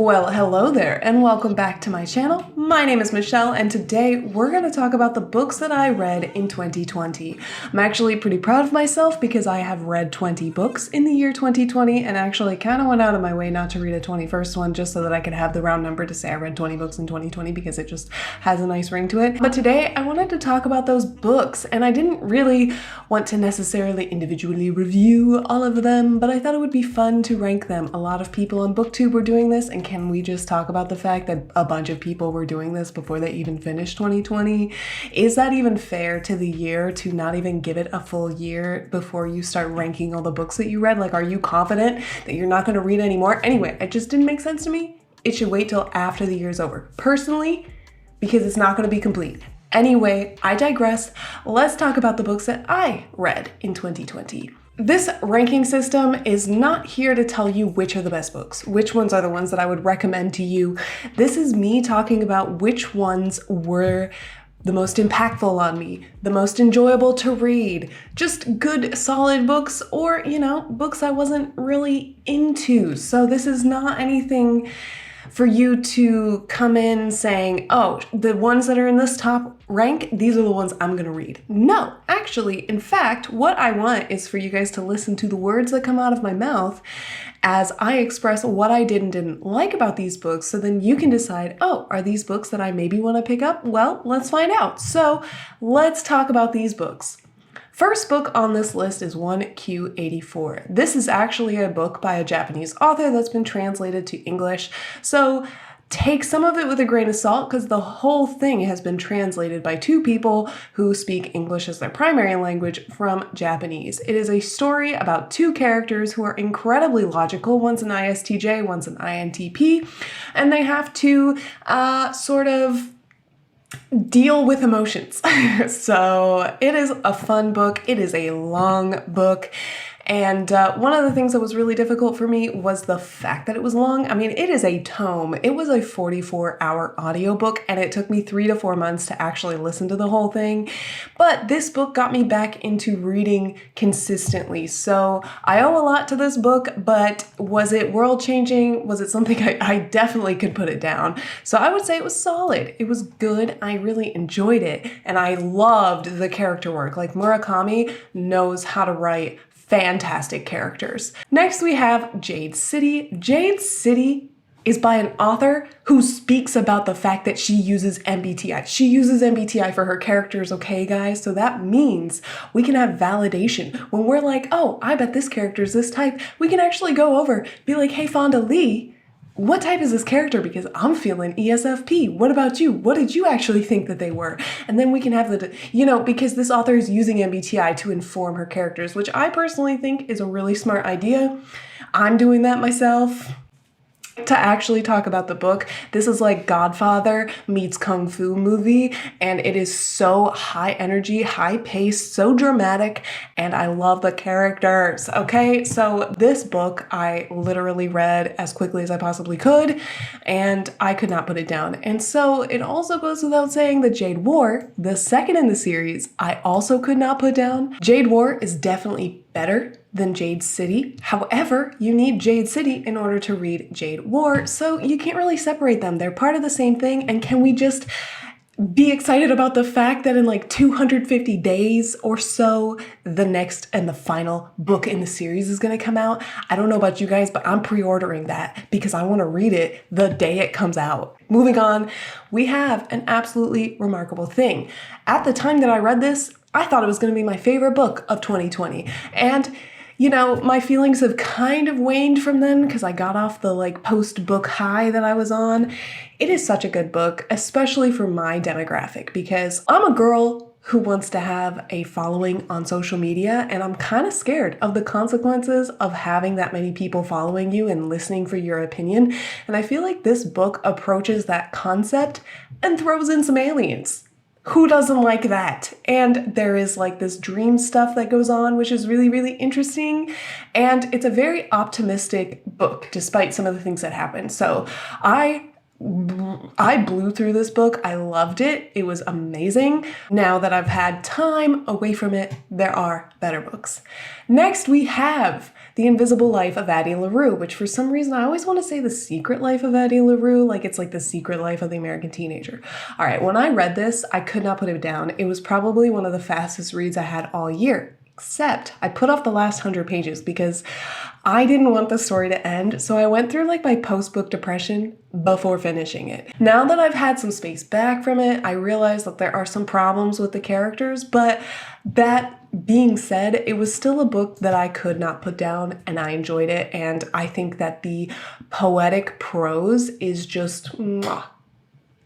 Well, hello there and welcome back to my channel. My name is Michelle and today we're going to talk about the books that I read in 2020. I'm actually pretty proud of myself because I have read 20 books in the year 2020 and actually kind of went out of my way not to read a 21st one just so that I could have the round number to say I read 20 books in 2020 because it just has a nice ring to it. But today I wanted to talk about those books and I didn't really want to necessarily individually review all of them, but I thought it would be fun to rank them. A lot of people on BookTube were doing this, and can we just talk about the fact that a bunch of people were doing this before they even finished 2020? Is that even fair to the year to not even give it a full year before you start ranking all the books that you read? Like, are you confident that you're not going to read anymore? Anyway, it just didn't make sense to me. It should wait till after the year's over. Personally, because it's not going to be complete. Anyway, I digress. Let's talk about the books that I read in 2020. This ranking system is not here to tell you which are the best books, which ones are the ones that I would recommend to you. This is me talking about which ones were the most impactful on me, the most enjoyable to read, just good, solid books, or, books I wasn't really into. So this is not anything for you to come in saying, oh, the ones that are in this top rank, these are the ones I'm gonna read. No, actually, in fact, what I want is for you guys to listen to the words that come out of my mouth as I express what I did and didn't like about these books, so then you can decide, oh, are these books that I maybe wanna pick up? Well, let's find out. So let's talk about these books. First book on this list is 1Q84. This is actually a book by a Japanese author that's been translated to English, so take some of it with a grain of salt because the whole thing has been translated by two people who speak English as their primary language from Japanese. It is a story about two characters who are incredibly logical. One's an ISTJ, one's an INTP, and they have to sort of deal with emotions. So it is a fun book. It is a long book. And one of the things that was really difficult for me was the fact that it was long. I mean, it is a tome. It was a 44-hour audiobook, and it took me 3 to 4 months to actually listen to the whole thing. But this book got me back into reading consistently. So I owe a lot to this book, but was it world-changing? Was it something I definitely could put it down? So I would say it was solid. It was good. I really enjoyed it. And I loved the character work. Like, Murakami knows how to write fantastic characters. Next, we have Jade City. Jade City is by an author who speaks about the fact that she uses MBTI. She uses MBTI for her characters, okay, guys? So that means we can have validation. When we're like, oh, I bet this character is this type, we can actually go over, be like, hey, Fonda Lee, what type is this character? Because I'm feeling ESFP. What about you? What did you actually think that they were? And then we can have because this author is using MBTI to inform her characters, which I personally think is a really smart idea. I'm doing that myself. To actually talk about the book, this is like Godfather meets Kung Fu movie, and it is so high energy, high paced, so dramatic, and I love the characters, okay? So this book I literally read as quickly as I possibly could, and I could not put it down. And so it also goes without saying that Jade War, the second in the series, I also could not put down. Jade War is definitely better than Jade City. However, you need Jade City in order to read Jade War, so you can't really separate them. They're part of the same thing, and can we just be excited about the fact that in like 250 days or so, the next and the final book in the series is gonna come out? I don't know about you guys, but I'm pre-ordering that because I wanna read it the day it comes out. Moving on, we have an absolutely remarkable thing. At the time that I read this, I thought it was gonna be my favorite book of 2020. And my feelings have kind of waned from then because I got off the post-book high that I was on. It is such a good book, especially for my demographic, because I'm a girl who wants to have a following on social media, and I'm kind of scared of the consequences of having that many people following you and listening for your opinion. And I feel like this book approaches that concept and throws in some aliens. Who doesn't like that? And there is this dream stuff that goes on, which is really, really interesting. And it's a very optimistic book, despite some of the things that happen. So I I blew through this book. I loved it. It was amazing. Now that I've had time away from it, there are better books. Next, we have The Invisible Life of Addie LaRue, which for some reason I always want to say The Secret Life of Addie LaRue, like it's like The Secret Life of the American Teenager. All right, when I read this, I could not put it down. It was probably one of the fastest reads I had all year. Except I put off the last 100 pages because I didn't want the story to end, so I went through like my post-book depression before finishing it. Now that I've had some space back from it, I realize that there are some problems with the characters, but that being said, it was still a book that I could not put down and I enjoyed it, and I think that the poetic prose is just mwah,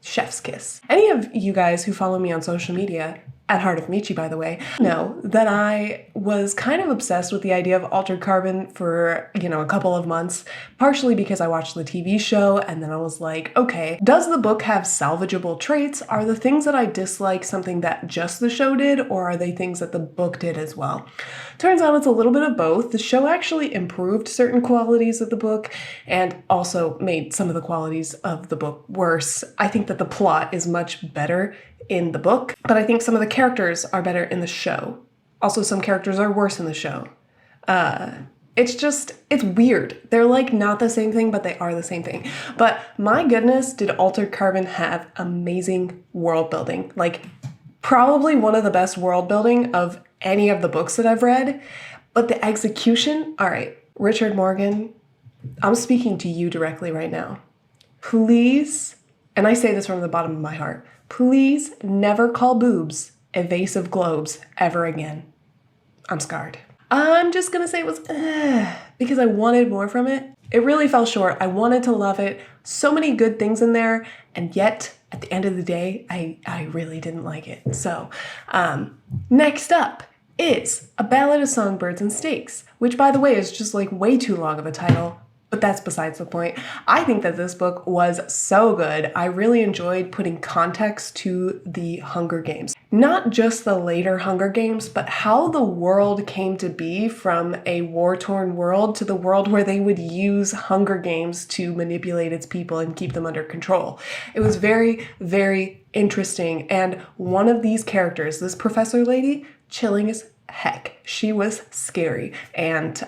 chef's kiss. Any of you guys who follow me on social media, at Heart of Michi, by the way, know that I was kind of obsessed with the idea of altered carbon for, a couple of months, partially because I watched the TV show and then I was like, okay, does the book have salvageable traits? Are the things that I dislike something that just the show did, or are they things that the book did as well? Turns out it's a little bit of both. The show actually improved certain qualities of the book and also made some of the qualities of the book worse. I think that the plot is much better in the book, but I think some of the characters are better in the show. Also, some characters are worse in the show. It's weird. They're like not the same thing, but they are the same thing. But my goodness, did Altered Carbon have amazing world building. Like, probably one of the best world building of any of the books that I've read. But the execution, all right, Richard Morgan, I'm speaking to you directly right now. Please, and I say this from the bottom of my heart, please never call boobs evasive globes ever again. I'm scarred. I'm just gonna say it was because I wanted more from it. It really fell short. I wanted to love it. So many good things in there, and yet at the end of the day, I really didn't like it. So next up is A Ballad of Songbirds and Snakes, which by the way is just like way too long of a title. But that's besides the point. I think that this book was so good. I really enjoyed putting context to the Hunger Games. Not just the later Hunger Games, but how the world came to be from a war-torn world to the world where they would use Hunger Games to manipulate its people and keep them under control. It was very, very interesting. And one of these characters, this professor lady, chilling as heck. She was scary. And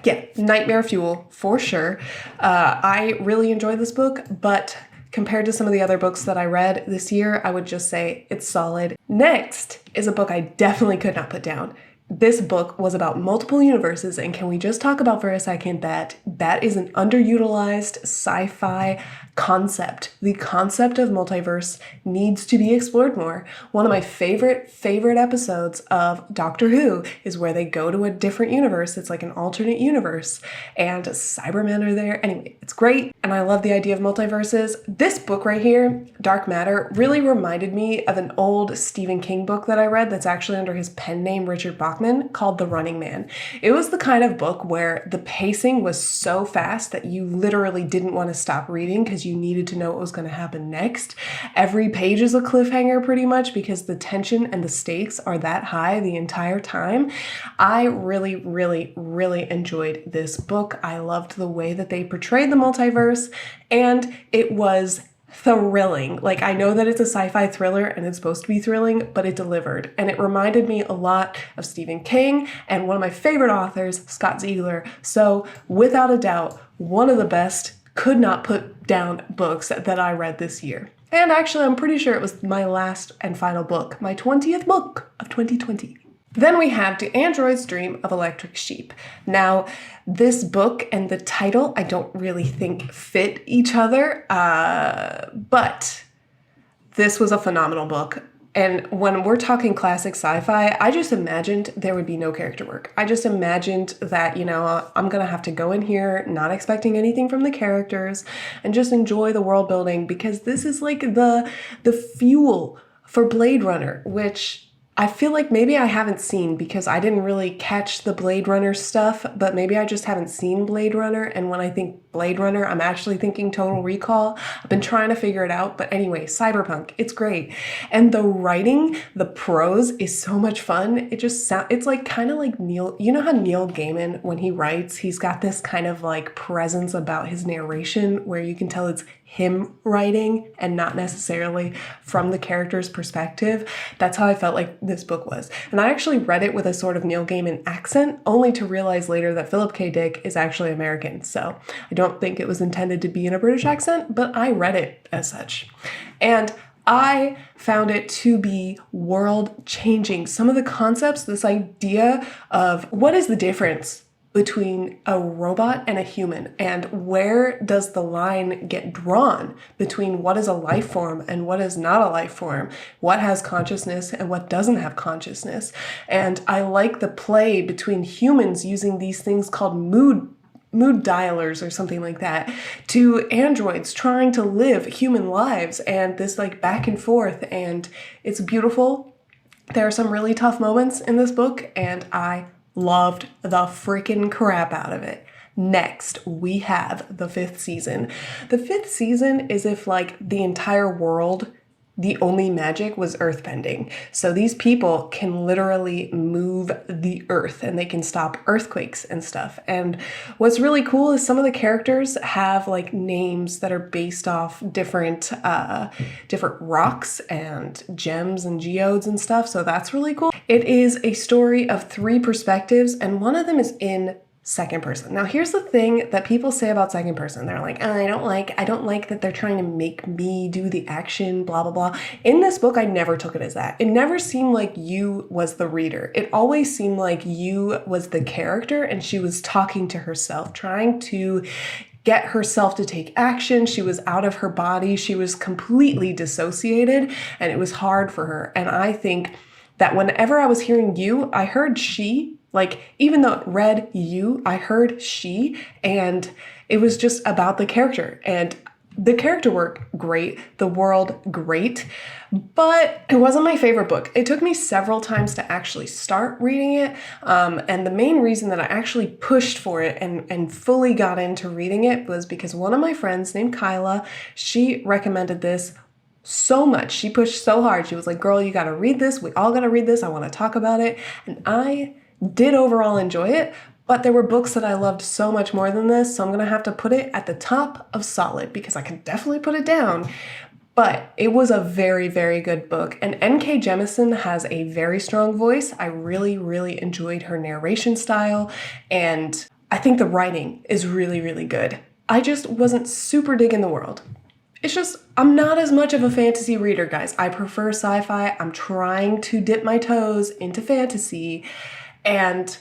yeah, nightmare fuel for sure. I really enjoyed this book, but compared to some of the other books that I read this year, I would just say it's solid. Next is a book I definitely could not put down. This book was about multiple universes, and can we just talk about for a second that that is an underutilized sci-fi concept. The concept of multiverse needs to be explored more. One of my favorite episodes of Doctor Who is where they go to a different universe. It's like an alternate universe, and Cybermen are there. Anyway, it's great, and I love the idea of multiverses. This book right here, Dark Matter, really reminded me of an old Stephen King book that I read that's actually under his pen name, Richard Bachman, called The Running Man. It was the kind of book where the pacing was so fast that you literally didn't want to stop reading because you needed to know what was going to happen next. Every page is a cliffhanger pretty much because the tension and the stakes are that high the entire time. I really, really, really enjoyed this book. I loved the way that they portrayed the multiverse, and it was thrilling. Like, I know that it's a sci-fi thriller and it's supposed to be thrilling, but it delivered. And it reminded me a lot of Stephen King and one of my favorite authors, Scott Ziegler. So without a doubt, one of the best, could not put down books that I read this year. And actually, I'm pretty sure it was my last and final book, my 20th book of 2020. Then we have To Android's Dream of Electric Sheep. Now, this book and the title I don't really think fit each other, but this was a phenomenal book. And when we're talking classic sci-fi, I just imagined there would be no character work. I just imagined that, I'm gonna have to go in here not expecting anything from the characters and just enjoy the world building, because this is like the fuel for Blade Runner, which I feel like maybe I haven't seen because I didn't really catch the Blade Runner stuff, but maybe I just haven't seen Blade Runner. And when I think Blade Runner. I'm actually thinking Total Recall. I've been trying to figure it out, but anyway, cyberpunk, it's great. And the writing, the prose is so much fun. It just sounds, it's like kind of like Neil, you know how Neil Gaiman, when he writes, he's got this kind of like presence about his narration where you can tell it's him writing and not necessarily from the character's perspective. That's how I felt like this book was. And I actually read it with a sort of Neil Gaiman accent, only to realize later that Philip K. Dick is actually American. So I don't think it was intended to be in a British accent, but I read it as such. And I found it to be world-changing. Some of the concepts, this idea of what is the difference between a robot and a human, and where does the line get drawn between what is a life form and what is not a life form, what has consciousness and what doesn't have consciousness. And I like the play between humans using these things called mood dialers or something like that, to androids trying to live human lives, and this like back and forth, and it's beautiful. There are some really tough moments in this book, and I loved the freaking crap out of it. Next, we have the 5th season. The 5th season is if like the entire world, the only magic was earthbending. So these people can literally move the earth and they can stop earthquakes and stuff. And what's really cool is some of the characters have like names that are based off different rocks and gems and geodes and stuff. So that's really cool. It is a story of 3 perspectives, and one of them is in second person. Now, here's the thing that people say about second person. They're like, oh, I don't like that they're trying to make me do the action, blah, blah, blah. In this book, I never took it as that. It never seemed like you was the reader. It always seemed like you was the character and she was talking to herself, trying to get herself to take action. She was out of her body. She was completely dissociated, and it was hard for her. And I think that whenever I was hearing you, I heard she. Like, even though it read you, I heard she, and it was just about the character. And the character work, great. The world, great. But it wasn't my favorite book. It took me several times to actually start reading it. And the main reason that I actually pushed for it and fully got into reading it was because one of my friends named Kyla, she recommended this so much. She pushed so hard. She was like, girl, you got to read this. We all got to read this. I want to talk about it. And I did overall enjoy it, but there were books that I loved so much more than this, so I'm going to have to put it at the top of solid because I can definitely put it down. But it was a very, very good book, and N.K. Jemisin has a very strong voice. I really, really enjoyed her narration style, and I think the writing is really, really good. I just wasn't super digging the world. It's just, I'm not as much of a fantasy reader, guys. I prefer sci-fi. I'm trying to dip my toes into fantasy, and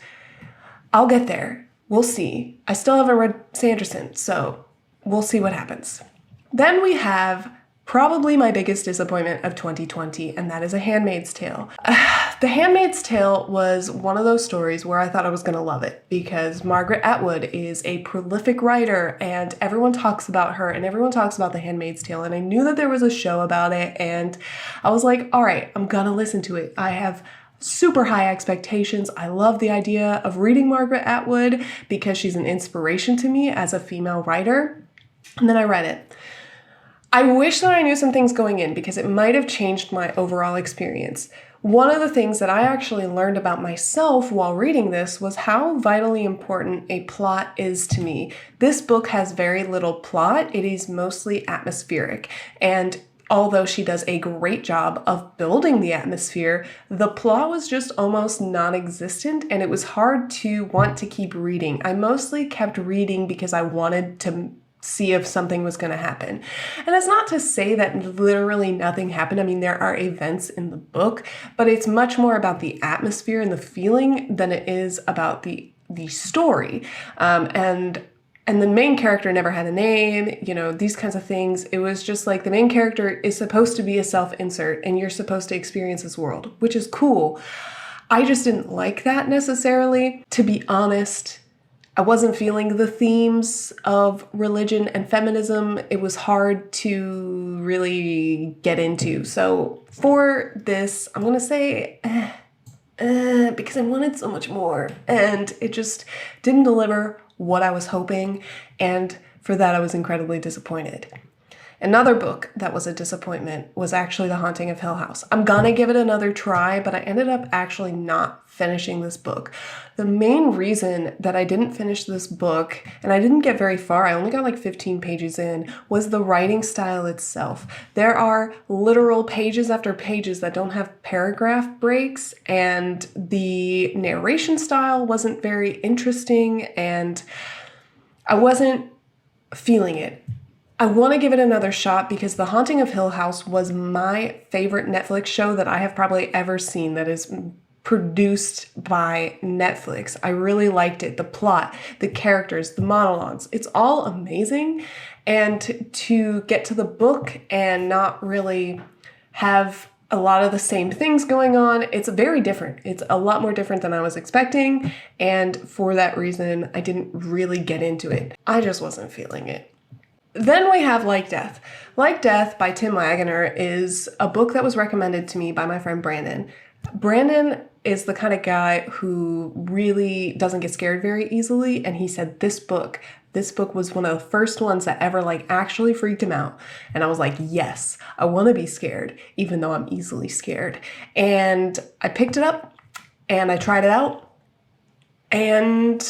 I'll get there. We'll see. I still haven't read Sanderson, so we'll see what happens. Then we have probably my biggest disappointment of 2020, and that is A Handmaid's Tale. The Handmaid's Tale was one of those stories where I thought I was going to love it because Margaret Atwood is a prolific writer and everyone talks about her and everyone talks about The Handmaid's Tale, and I knew that there was a show about it, and I was like, all right, I'm gonna listen to it. I have super high expectations. I love the idea of reading Margaret Atwood because she's an inspiration to me as a female writer. And then I read it. I wish that I knew some things going in because it might have changed my overall experience. One of the things that I actually learned about myself while reading this was how vitally important a plot is to me. This book has very little plot. It is mostly atmospheric, and although she does a great job of building the atmosphere, the plot was just almost non-existent, and it was hard to want to keep reading. I mostly kept reading because I wanted to see if something was going to happen. And that's not to say that literally nothing happened. I mean, there are events in the book, but it's much more about the atmosphere and the feeling than it is about the story. And the main character never had a name, you know, these kinds of things. It was just like the main character is supposed to be a self-insert and you're supposed to experience this world, which is cool. I just didn't like that necessarily. To be honest, I wasn't feeling the themes of religion and feminism. It was hard to really get into. So for this, I'm gonna say, because I wanted so much more and it just didn't deliver what I was hoping. And for that I was incredibly disappointed. Another book that was a disappointment was actually The Haunting of Hill House. I'm gonna give it another try, but I ended up actually not finishing this book. The main reason that I didn't finish this book, and I didn't get very far, I only got like 15 pages in, was the writing style itself. There are literal pages after pages that don't have paragraph breaks, and the narration style wasn't very interesting, and I wasn't feeling it. I want to give it another shot because The Haunting of Hill House was my favorite Netflix show that I have probably ever seen that is produced by Netflix. I really liked it. The plot, the characters, the monologues, it's all amazing. And to get to the book and not really have a lot of the same things going on, it's very different. It's a lot more different than I was expecting. And for that reason, I didn't really get into it. I just wasn't feeling it. Then we have Like Death. Like Death by Tim Waggoner is a book that was recommended to me by my friend Brandon. Brandon is the kind of guy who really doesn't get scared very easily, and he said this book was one of the first ones that ever actually freaked him out. And I was like, yes, I want to be scared, even though I'm easily scared. And I picked it up and I tried it out, and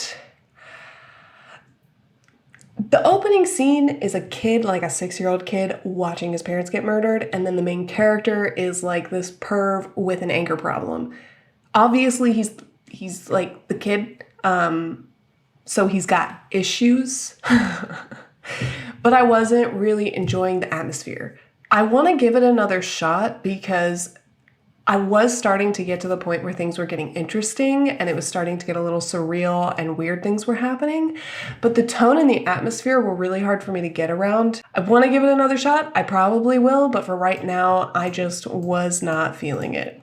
the opening scene is a kid, like a 6-year-old kid, watching his parents get murdered, and then the main character is like this perv with an anger problem. Obviously, he's like the kid, so he's got issues, but I wasn't really enjoying the atmosphere. I want to give it another shot because I was starting to get to the point where things were getting interesting and it was starting to get a little surreal and weird things were happening. But the tone and the atmosphere were really hard for me to get around. I want to give it another shot. I probably will, but for right now, I just was not feeling it.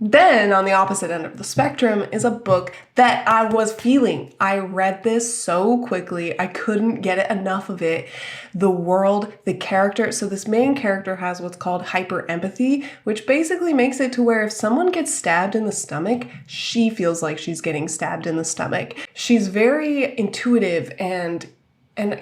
Then, on the opposite end of the spectrum, is a book that I was feeling. I read this so quickly, I couldn't get enough of it. The world, the character. So this main character has what's called hyper-empathy, which basically makes it to where if someone gets stabbed in the stomach, she feels like she's getting stabbed in the stomach. She's very intuitive and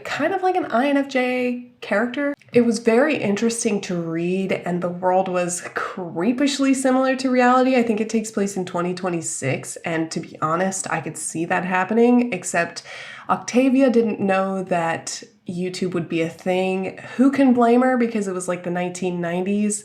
kind of like an INFJ character. It was very interesting to read, and the world was creepishly similar to reality. I think it takes place in 2026, and to be honest, I could see that happening, except Octavia didn't know that YouTube would be a thing. Who can blame her? Because it was like the 1990s.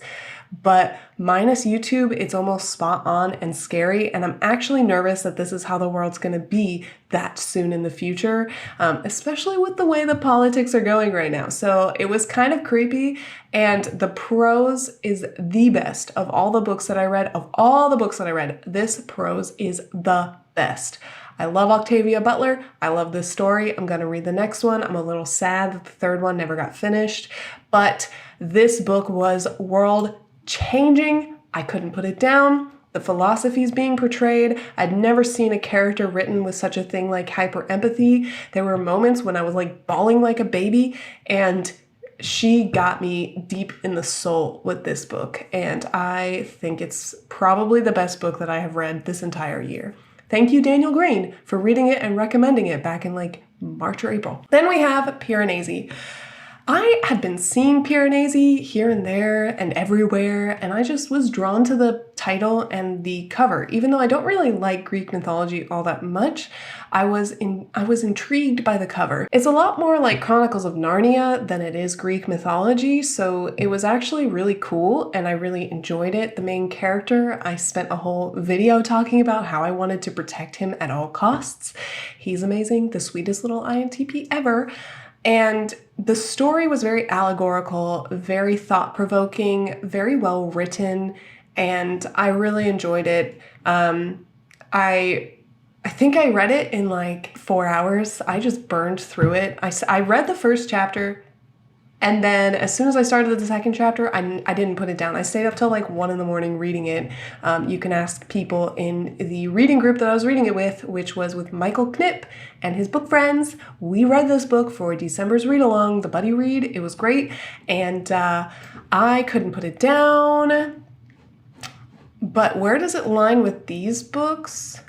But minus YouTube, it's almost spot on and scary, and I'm actually nervous that this is how the world's gonna be that soon in the future, especially with the way the politics are going right now. So it was kind of creepy, and the prose is the best of all the books that I read. Of all the books that I read, this prose is the best. I love Octavia Butler. I love this story. I'm gonna read the next one. I'm a little sad that the third one never got finished, but this book was world-changing. I couldn't put it down. The philosophies being portrayed. I'd never seen a character written with such a thing like hyper-empathy. There were moments when I was like bawling like a baby, and she got me deep in the soul with this book, and I think it's probably the best book that I have read this entire year. Thank you, Daniel Green, for reading it and recommending it back in like March or April. Then we have Piranesi. I had been seeing Piranesi here and there and everywhere, and I just was drawn to the title and the cover. Even though I don't really like Greek mythology all that much, I was intrigued by the cover. It's a lot more like Chronicles of Narnia than it is Greek mythology, so it was actually really cool and I really enjoyed it. The main character, I spent a whole video talking about how I wanted to protect him at all costs. He's amazing, the sweetest little INTP ever. And the story was very allegorical, very thought-provoking, very well written, and I really enjoyed it. I think I read it in like 4 hours. I just burned through it. I read the first chapter, and then as soon as I started the second chapter, I didn't put it down. I stayed up till like 1 a.m. reading it. You can ask people in the reading group that I was reading it with, which was with Michael Knipp and his book friends. We read this book for December's read-along, the buddy read. It was great, and I couldn't put it down. But where does it line with these books?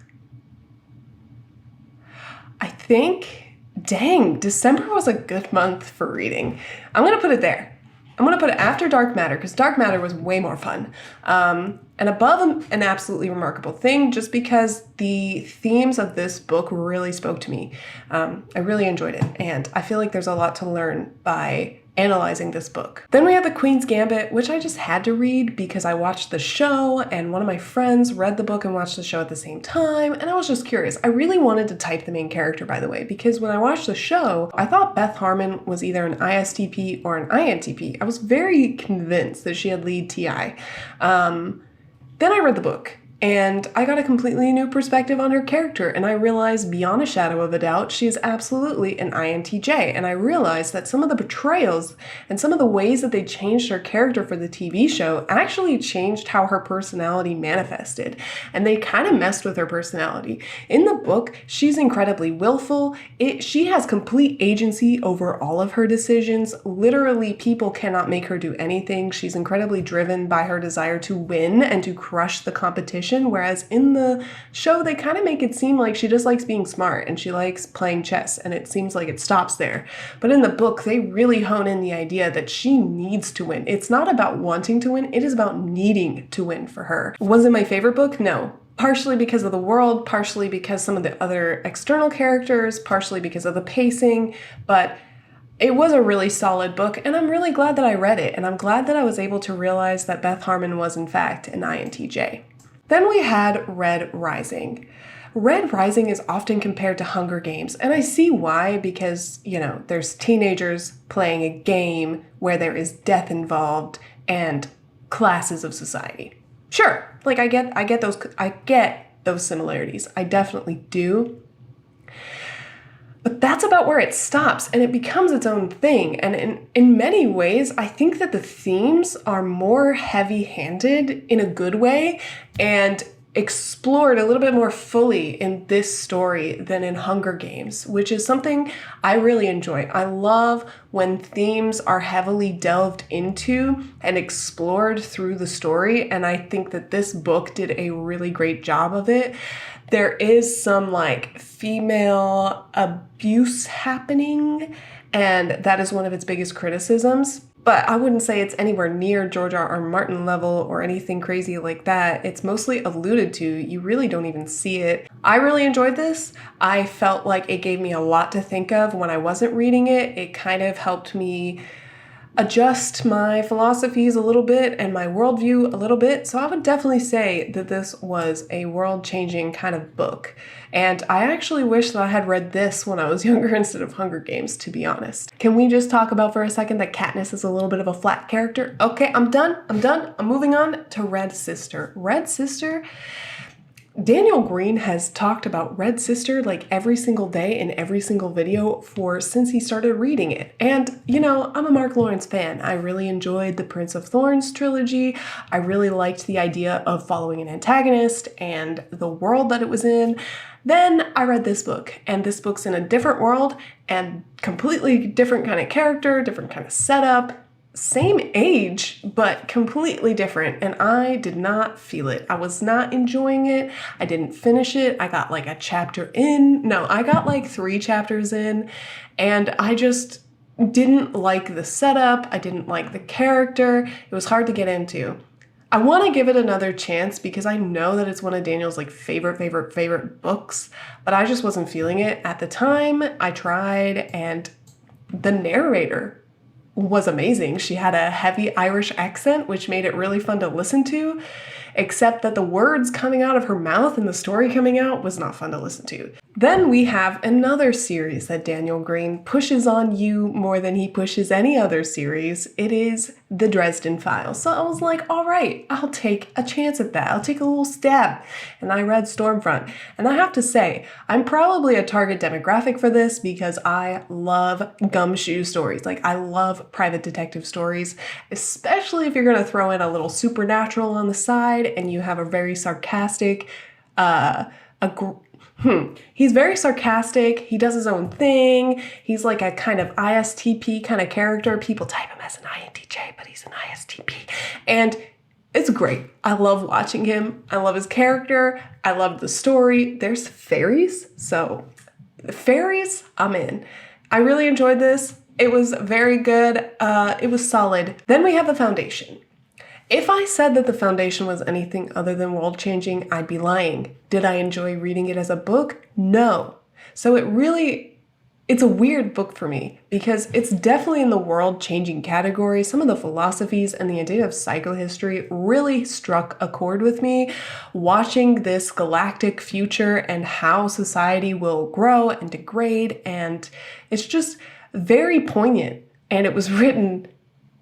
I think dang, December was a good month for reading. I'm going to put it there. I'm going to put it after Dark Matter because Dark Matter was way more fun. And above An Absolutely Remarkable Thing, just because the themes of this book really spoke to me. I really enjoyed it, and I feel like there's a lot to learn by analyzing this book. Then we have The Queen's Gambit, which I just had to read because I watched the show and one of my friends read the book and watched the show at the same time, and I was just curious. I really wanted to type the main character, by the way, because when I watched the show, I thought Beth Harmon was either an ISTP or an INTP. I was very convinced that she had lead TI. Then I read the book, and I got a completely new perspective on her character, and I realized beyond a shadow of a doubt she is absolutely an INTJ, and I realized that some of the portrayals and some of the ways that they changed her character for the TV show actually changed how her personality manifested, and they kind of messed with her personality. In the book, she's incredibly willful. She has complete agency over all of her decisions. Literally, people cannot make her do anything. She's incredibly driven by her desire to win and to crush the competition, whereas in the show, they kind of make it seem like she just likes being smart and she likes playing chess, and it seems like it stops there. But in the book, they really hone in the idea that she needs to win. It's not about wanting to win, it is about needing to win for her. Was it my favorite book? No. Partially because of the world, partially because some of the other external characters, partially because of the pacing, but it was a really solid book, and I'm really glad that I read it, and I'm glad that I was able to realize that Beth Harmon was in fact an INTJ. Then we had Red Rising. Red Rising is often compared to Hunger Games, and I see why, because, there's teenagers playing a game where there is death involved and classes of society. Sure, I get those similarities. I definitely do. But that's about where it stops, and it becomes its own thing. And in many ways, I think that the themes are more heavy-handed in a good way and explored a little bit more fully in this story than in Hunger Games, which is something I really enjoy. I love when themes are heavily delved into and explored through the story, and I think that this book did a really great job of it. There is some female abuse happening, and that is one of its biggest criticisms. But I wouldn't say it's anywhere near George R.R. Martin level or anything crazy like that. It's mostly alluded to. You really don't even see it. I really enjoyed this. I felt like it gave me a lot to think of when I wasn't reading it. It kind of helped me adjust my philosophies a little bit and my worldview a little bit. So I would definitely say that this was a world-changing kind of book. And I actually wish that I had read this when I was younger instead of Hunger Games, to be honest. Can we just talk about for a second that Katniss is a little bit of a flat character? Okay, I'm done. I'm moving on to Red Sister. Red Sister, Daniel Green has talked about Red Sister every single day in every single video since he started reading it. And, I'm a Mark Lawrence fan. I really enjoyed the Prince of Thorns trilogy. I really liked the idea of following an antagonist and the world that it was in. Then I read this book, and this book's in a different world and completely different kind of character, different kind of setup. Same age, but completely different, and I did not feel it. I was not enjoying it. I didn't finish it. I got a chapter in. No, I got 3 chapters in, and I just didn't like the setup. I didn't like the character. It was hard to get into. I want to give it another chance because I know that it's one of Daniel's favorite books, but I just wasn't feeling it at the time. I tried, and the narrator was amazing. She had a heavy Irish accent, which made it really fun to listen to, except that the words coming out of her mouth and the story coming out was not fun to listen to. Then we have another series that Daniel Green pushes on you more than he pushes any other series. It is The Dresden Files. So I was like, all right, I'll take a chance at that. I'll take a little stab. And I read Stormfront. And I have to say, I'm probably a target demographic for this because I love gumshoe stories. I love private detective stories, especially if you're going to throw in a little supernatural on the side and you have a very sarcastic, he's very sarcastic. He does his own thing. He's a kind of ISTP kind of character. People type him as an INTJ, but he's an ISTP. And it's great. I love watching him. I love his character. I love the story. There's fairies, so Fairies, I'm in. I really enjoyed this. It was very good. It was solid. Then we have The Foundation. If I said that The Foundation was anything other than world-changing, I'd be lying. Did I enjoy reading it as a book? No. So it's a weird book for me because it's definitely in the world-changing category. Some of the philosophies and the idea of psychohistory really struck a chord with me. Watching this galactic future and how society will grow and degrade, and it's just very poignant. And it was written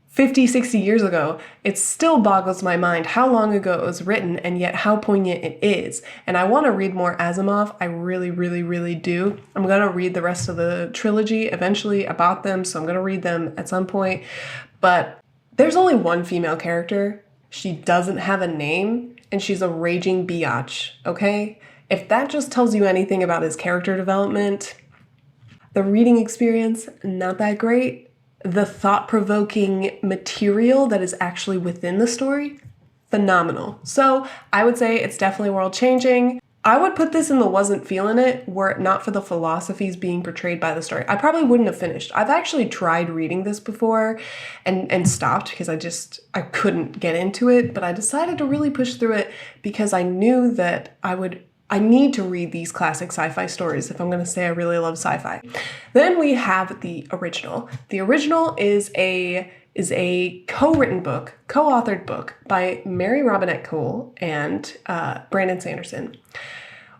50, 60 years ago. It still boggles my mind how long ago it was written and yet how poignant it is. And I want to read more Asimov. I really, really, really do. I'm going to read the rest of the trilogy eventually about them, so I'm going to read them at some point. But there's only one female character. She doesn't have a name, and she's a raging biatch, okay? If that just tells you anything about his character development, the reading experience, not that great. The thought-provoking material that is actually within the story, phenomenal. So I would say it's definitely world-changing. I would put this in the wasn't feeling it were it not for the philosophies being portrayed by the story. I probably wouldn't have finished. I've actually tried reading this before and stopped because I couldn't get into it, but I decided to really push through it because I knew that I need to read these classic sci-fi stories if I'm going to say I really love sci-fi. Then we have the original. The original is a co-written book, co-authored book by Mary Robinette Kowal and Brandon Sanderson.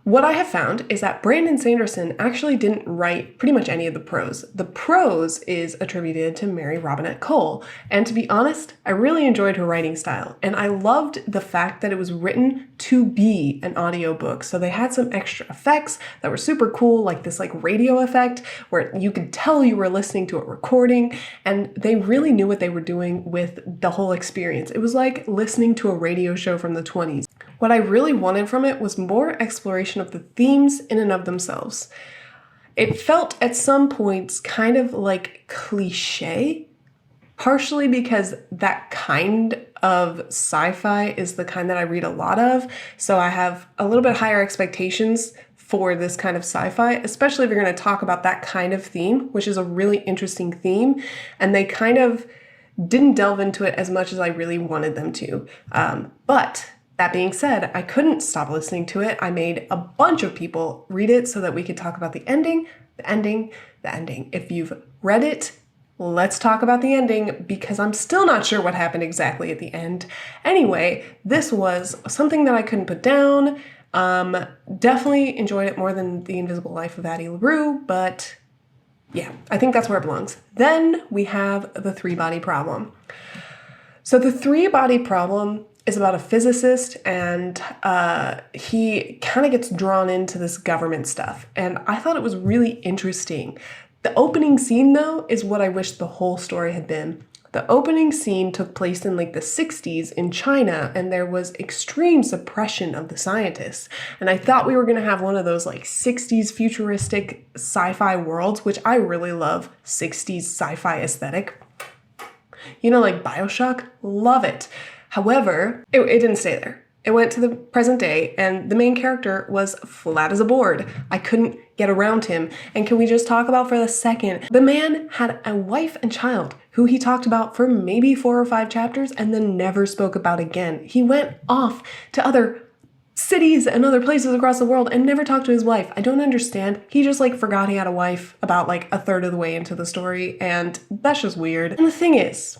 What I have found is that Brandon Sanderson actually didn't write pretty much any of the prose. The prose is attributed to Mary Robinette Kowal, and to be honest, I really enjoyed her writing style, and I loved the fact that it was written to be an audiobook. So they had some extra effects that were super cool, like this radio effect where you could tell you were listening to a recording, and they really knew what they were doing with the whole experience. It was like listening to a radio show from the 20s. What I really wanted from it was more exploration of the themes in and of themselves. It felt at some points kind of like cliche, partially because that kind of sci-fi is the kind that I read a lot of, so I have a little bit higher expectations for this kind of sci-fi, especially if you're going to talk about that kind of theme, which is a really interesting theme, and they kind of didn't delve into it as much as I really wanted them to. But that being said, I couldn't stop listening to it. I made a bunch of people read it so that we could talk about the ending, the ending, the ending. If you've read it, let's talk about the ending because I'm still not sure what happened exactly at the end. Anyway, this was something that I couldn't put down. Definitely enjoyed it more than The Invisible Life of Addie LaRue, but yeah, I think that's where it belongs. Then we have The Three-Body Problem. So The Three-Body Problem is about a physicist, and he kind of gets drawn into this government stuff. And I thought it was really interesting. The opening scene, though, is what I wish the whole story had been. The opening scene took place in the 60s in China, and there was extreme suppression of the scientists. And I thought we were going to have one of those 60s futuristic sci-fi worlds, which I really love, 60s sci-fi aesthetic. Like BioShock, love it. However, it didn't stay there. It went to the present day, and the main character was flat as a board. I couldn't get around him. And can we just talk about for a second, the man had a wife and child who he talked about for maybe 4 or 5 chapters and then never spoke about again. He went off to other cities and other places across the world and never talked to his wife. I don't understand. He just forgot he had a wife about a third of the way into the story, and that's just weird. And the thing is,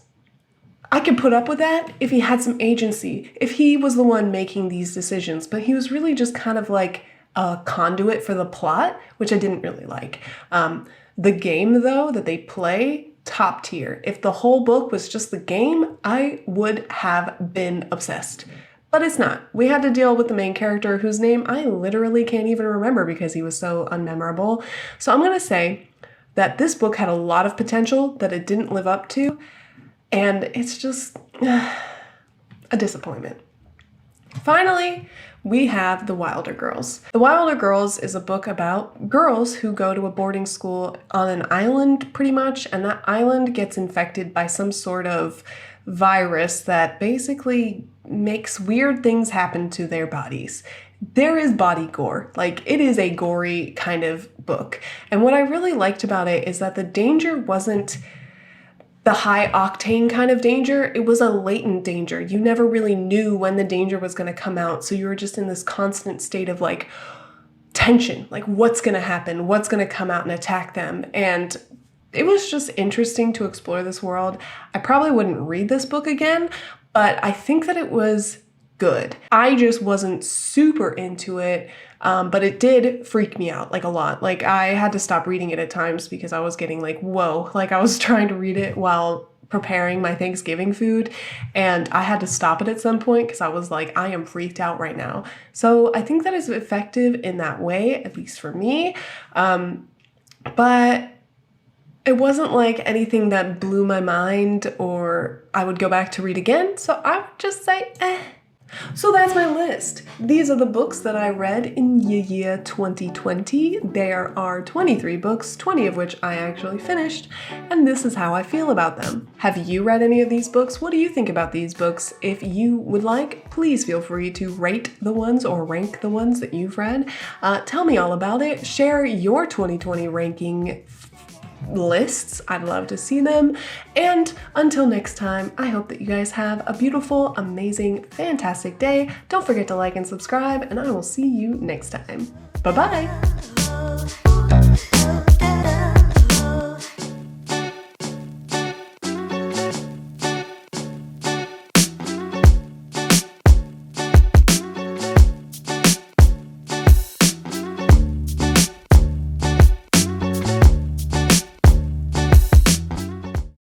I could put up with that if he had some agency, if he was the one making these decisions, but he was really just kind of a conduit for the plot, which I didn't really like. The game, though, that they play, top tier. If the whole book was just the game, I would have been obsessed. But it's not. We had to deal with the main character whose name I literally can't even remember because he was so unmemorable. So I'm going to say that this book had a lot of potential that it didn't live up to. And it's just a disappointment. Finally, we have The Wilder Girls. The Wilder Girls is a book about girls who go to a boarding school on an island, pretty much, and that island gets infected by some sort of virus that basically makes weird things happen to their bodies. There is body gore. It is a gory kind of book. And what I really liked about it is that the danger wasn't the high octane kind of danger. It was a latent danger. You never really knew when the danger was going to come out. So you were just in this constant state of like tension, like what's going to happen, what's going to come out and attack them. And it was just interesting to explore this world. I probably wouldn't read this book again, but I think that it was good. I just wasn't super into it, but it did freak me out like a lot. Like I had to stop reading it at times because I was getting like, whoa, like I was trying to read it while preparing my Thanksgiving food, and I had to stop it at some point because I was like, I am freaked out right now. So I think that is effective in that way, at least for me. But it wasn't like anything that blew my mind or I would go back to read again. So I would just say, eh. So that's my list. These are the books that I read in the year 2020. There are 23 books, 20 of which I actually finished, and this is how I feel about them. Have you read any of these books? What do you think about these books? If you would like, please feel free to rate the ones or rank the ones that you've read. Tell me all about it. Share your 2020 ranking lists. I'd love to see them. And until next time, I hope that you guys have a beautiful, amazing, fantastic day. Don't forget to like and subscribe, and I will see you next time. Bye-bye.